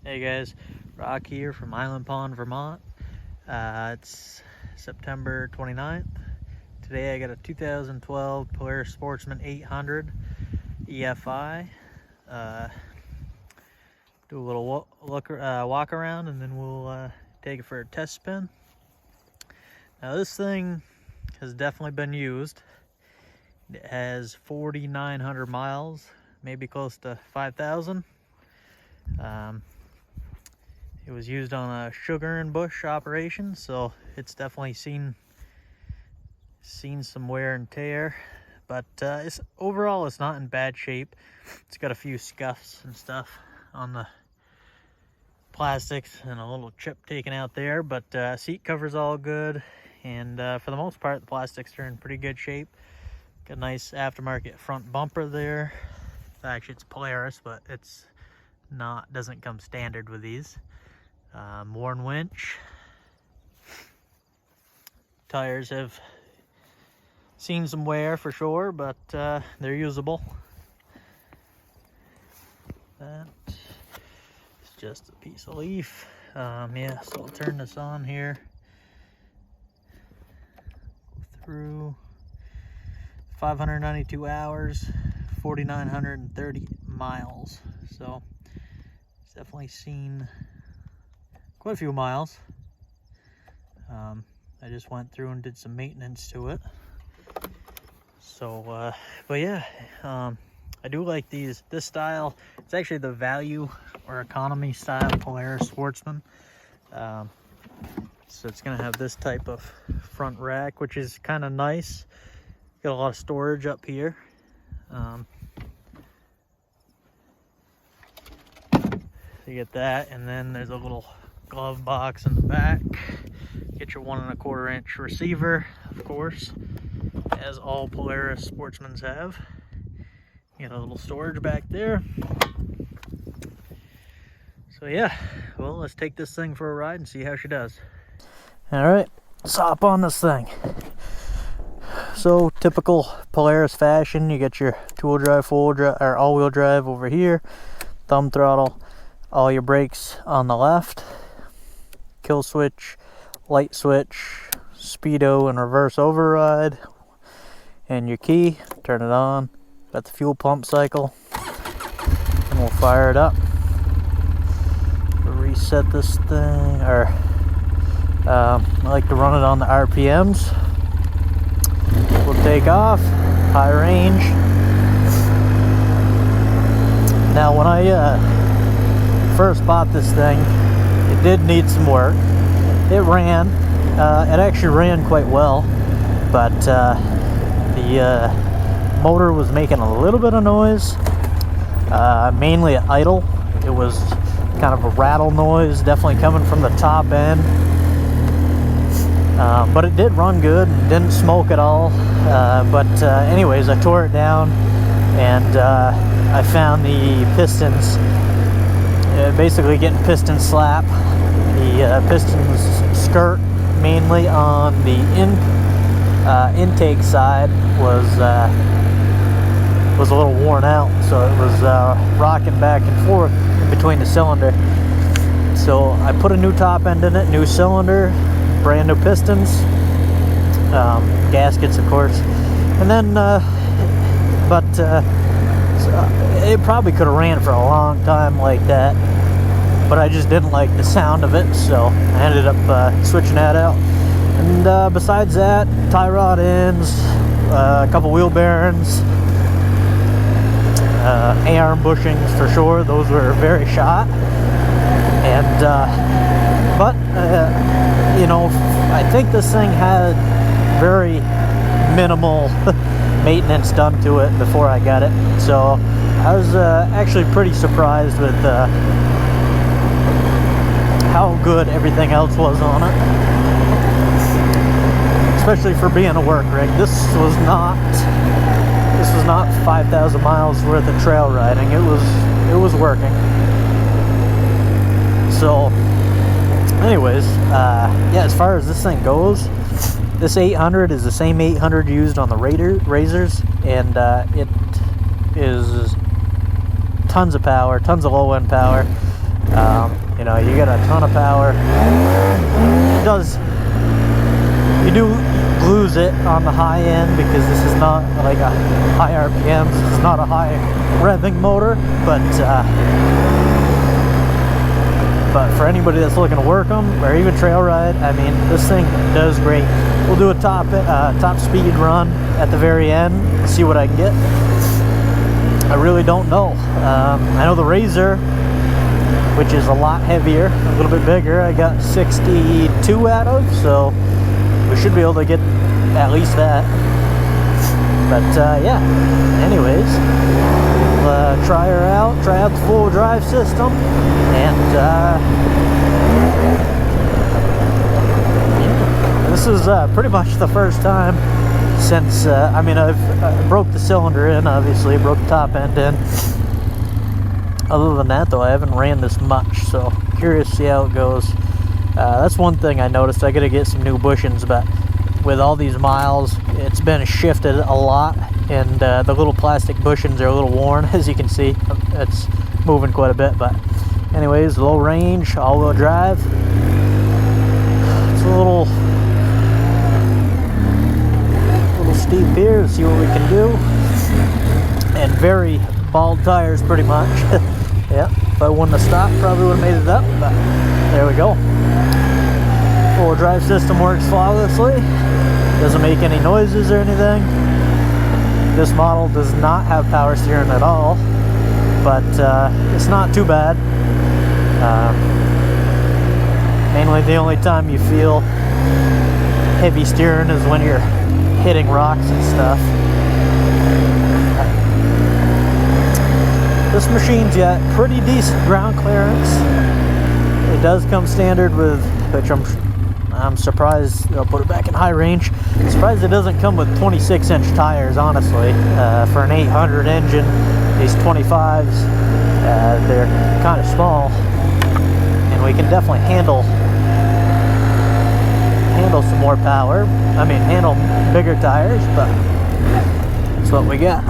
Hey guys, Rock here from Island Pond, Vermont. It's September 29th. Today I got a 2012 Polaris Sportsman 800 EFI. Do a little walk around and then we'll take it for a test spin. Now this thing has definitely been used. It has 4,900 miles, maybe close to 5,000. It was used on a sugar and bush operation, so it's definitely seen some wear and tear, but overall it's not in bad shape. It's got a few scuffs and stuff on the plastics and a little chip taken out there, but seat cover's all good, and for the most part the plastics are in pretty good shape. Got a nice aftermarket front bumper there. Actually it's Polaris, but it's doesn't come standard with these. Worn winch. Tires have seen some wear for sure, but they're usable. That is just a piece of leaf. Yeah, so I'll turn this on here. Go through 592 hours, 4,930 miles. So it's definitely seen quite a few miles. I just went through and did some maintenance to it. So, but yeah, I do like this style. It's actually the value or economy style Polaris Sportsman. So it's gonna have this type of front rack, which is kind of nice. Got a lot of storage up here. You get that, and then there's a little glove box in the back. Get your 1 1/4 inch receiver, of course, as all Polaris Sportsmans have. You got a little storage back there. So yeah, well, let's take this thing for a ride and see how she does. All right, let's hop on this thing. So typical Polaris fashion, you get your 2-wheel drive, 4-wheel drive, or all-wheel drive over here, thumb throttle, all your brakes on the left, kill switch, light switch, speedo and reverse override, and your key, turn it on. Got the fuel pump cycle, and we'll fire it up. We'll reset this thing, or I like to run it on the RPMs. We'll take off, high range. Now when I first bought this thing, it did need some work. It ran, it actually ran quite well, but the motor was making a little bit of noise, mainly at idle. It was kind of a rattle noise, definitely coming from the top end. But it did run good, didn't smoke at all. Anyways, I tore it down, and I found the pistons, basically getting piston slap. The pistons skirt, mainly on the intake side, was a little worn out, so it was rocking back and forth in between the cylinder. So I put a new top end in it, new cylinder, brand new pistons, gaskets of course, and then it probably could have ran for a long time like that, but I just didn't like the sound of it, so I ended up switching that out. And besides that, tie rod ends, a couple wheel bearings, A-arm bushings for sure, those were very shot. And you know, I think this thing had very minimal maintenance done to it before I got it, so I was actually pretty surprised with how good everything else was on it, especially for being a work rig. This was not 5,000 miles worth of trail riding. It was working. So anyways, yeah, as far as this thing goes, this 800 is the same 800 used on the Razors, and it is tons of power, tons of low end power. You know, you get a ton of power. It does, you do lose it on the high end because this is not like a high RPM, this is not a high revving motor, but for anybody that's looking to work them or even trail ride, I mean, this thing does great. We'll do a top speed run at the very end and see what I can get. I really don't know. I know the Razor, which is a lot heavier, a little bit bigger, I got 62 out of, so we should be able to get at least that. But yeah, anyways, we'll try her out, try out the full drive system, and yeah, this is pretty much the first time since, I mean, I broke the cylinder in, obviously, broke the top end in. Other than that, though, I haven't ran this much, so curious to see how it goes. That's one thing I noticed. I gotta get some new bushings, but with all these miles, it's been shifted a lot, and the little plastic bushings are a little worn, as you can see. It's moving quite a bit, but anyways, low range, all-wheel drive. It's a little steep here to see what we can do, and very bald tires pretty much. Yeah, if I wouldn't have stopped, probably would have made it up, but there we go. Full drive system works flawlessly, doesn't make any noises or anything. This model does not have power steering at all, but it's not too bad. Mainly the only time you feel heavy steering is when you're hitting rocks and stuff. This machine's got pretty decent ground clearance. It does come standard with, which I'm surprised they'll put it back in high range. I'm surprised it doesn't come with 26-inch tires, honestly. For an 800 engine, these 25s, they're kind of small, and we can definitely handle some more power. I mean, handle bigger tires, but that's what we got.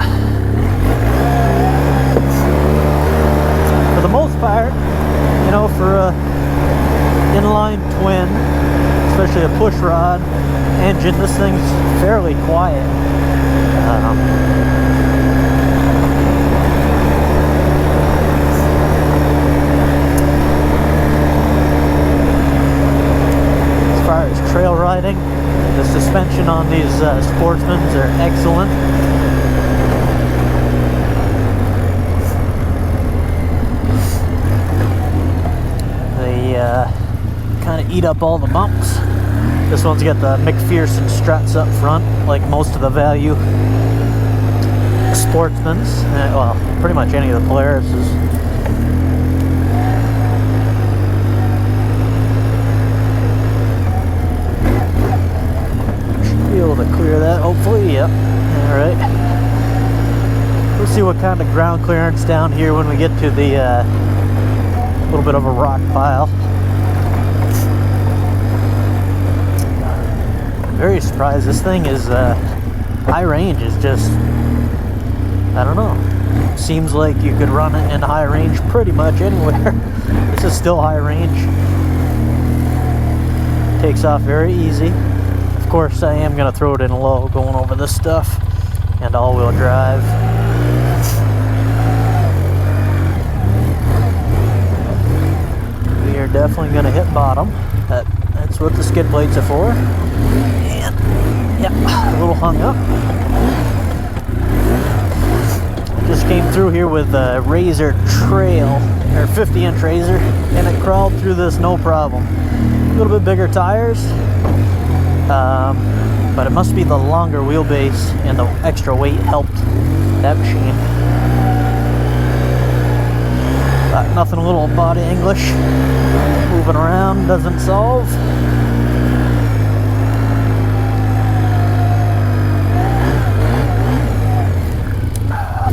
For the most part, you know, for a inline twin, especially a push rod engine, this thing's fairly quiet. As far as trail riding, the suspension on these Sportsmans are excellent. Kind of eat up all the bumps. This one's got the McPherson struts up front, like most of the value Sportsmans. Well, pretty much any of the Polarises. Should be able to clear that, hopefully. Yep. Alright. We'll see what kind of ground clearance down here when we get to the little bit of a rock pile. Very surprised. This thing is high range is just, I don't know, seems like you could run it in high range pretty much anywhere. This is still high range. Takes off very easy. Of course, I am going to throw it in low going over this stuff, and all-wheel drive. We are definitely going to hit bottom. That's what the skid plates are for. And, yep, a little hung up. Just came through here with a Razor Trail, or 50-inch Razor, and it crawled through this no problem. A little bit bigger tires, but it must be the longer wheelbase and the extra weight helped that machine. Nothing a little body English moving around doesn't solve.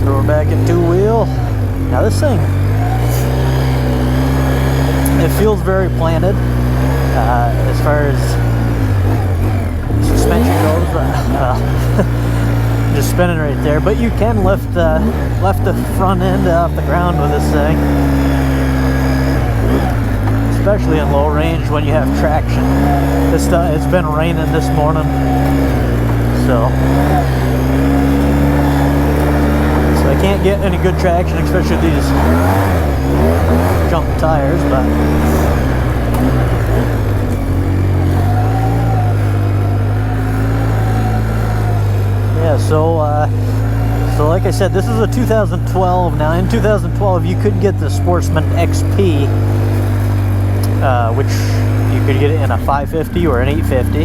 Throw her back at two-wheel. Now this thing, it feels very planted as far as suspension goes. Just spinning right there, but you can lift the front end off the ground with this thing. especially in low range when you have traction. It's been raining this morning, so I can't get any good traction, especially these junk tires, but yeah, so like I said, this is a 2012. Now in 2012 you could get the Sportsman XP, which you could get it in a 550 or an 850.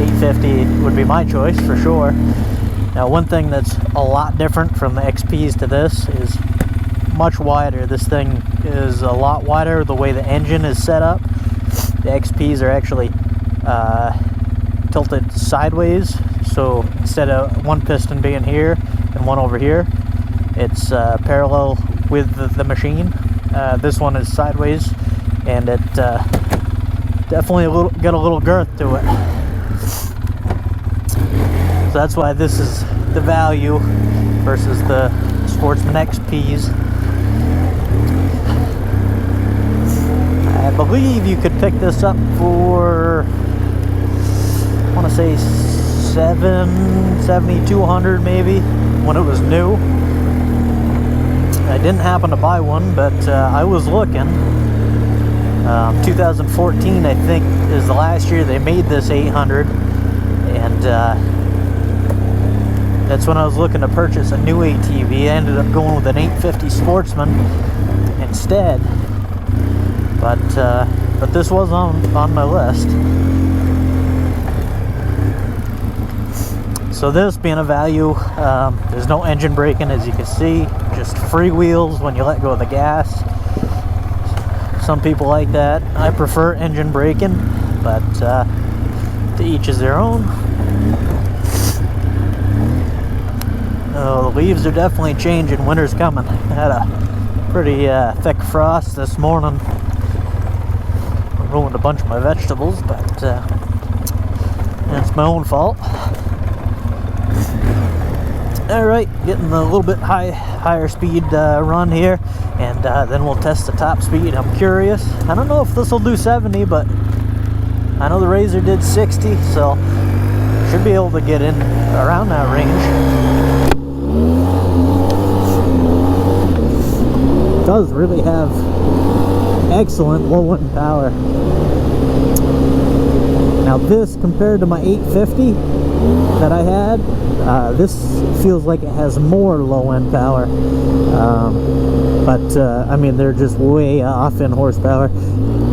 850 would be my choice for sure. Now one thing that's a lot different from the XPs to this is much wider. This thing is a lot wider the way the engine is set up. The XPs are actually tilted sideways, so instead of one piston being here and one over here, it's parallel with the machine. This one is sideways, and it definitely got a little girth to it. So that's why this is the value versus the Sportsman XPs. I believe you could pick this up for, I want to say $7,200 maybe, when it was new. I didn't happen to buy one, but I was looking. 2014 I think is the last year they made this 800, and that's when I was looking to purchase a new ATV. I ended up going with an 850 Sportsman instead, but this was on my list. So this being a value, there's no engine braking, as you can see, just free wheels when you let go of the gas. Some people like that. I prefer engine braking, but to each is their own. The leaves are definitely changing. Winter's coming. I had a pretty thick frost this morning. Ruined a bunch of my vegetables, but it's my own fault. Alright, getting a little bit higher speed run here, and then we'll test the top speed. I'm curious. I don't know if this will do 70, but I know the Razor did 60, so should be able to get in around that range. It does really have excellent low end power. Now this, compared to my 850 that I had, this feels like it has more low end power, but I mean, they're just way off in horsepower.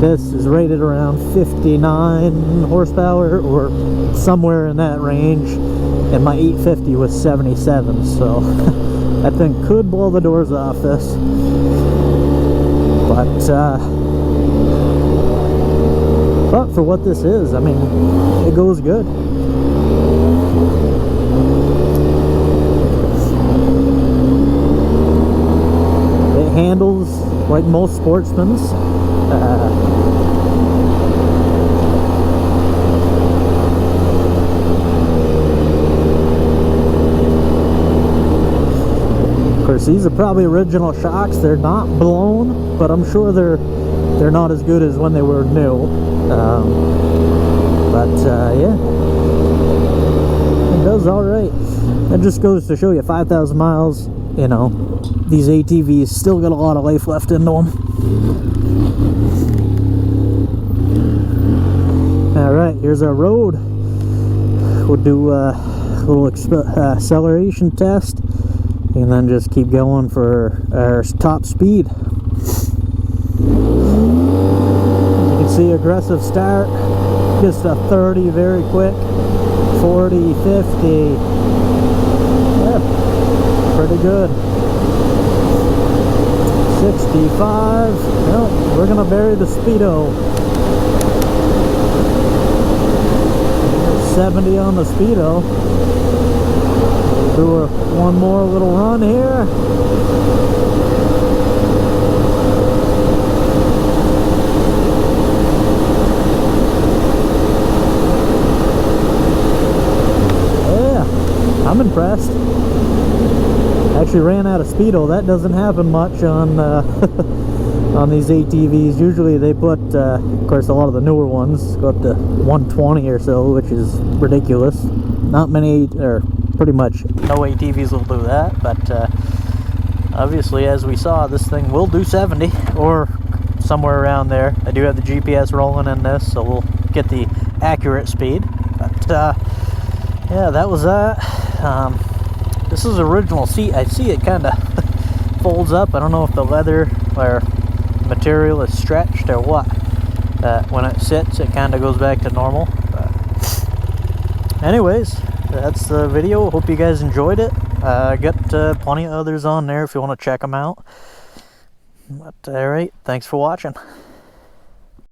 This is rated around 59 horsepower or somewhere in that range, and my 850 was 77, so that thing could blow the doors off this, but for what this is, I mean, it goes good. It handles like most Sportsmans. Of course, these are probably original shocks. They're not blown, but I'm sure they're not as good as when they were new. Yeah, it does all right. That just goes to show you, 5,000 miles, you know, these ATVs still got a lot of life left into them. All right, here's our road. We'll do a little acceleration test, and then just keep going for our top speed. You can see aggressive start, just a 30 very quick, 40, 50, yeah, pretty good. 65, well, we're gonna bury the speedo. 70 on the speedo. We'll do one more little run here. I'm impressed. Actually ran out of speedo. That doesn't happen much on on these ATVs. Usually they put, of course, a lot of the newer ones go up to 120 or so, which is ridiculous. Not many, or pretty much no ATVs will do that, but obviously, as we saw, this thing will do 70 or somewhere around there. I do have the GPS rolling in this, so we'll get the accurate speed. But yeah, that was that. This is original seat. I see it kind of folds up. I don't know if the leather or material is stretched or what. When it sits, it kind of goes back to normal. But anyways, that's the video. Hope you guys enjoyed it. I got plenty of others on there if you want to check them out. But alright, thanks for watching.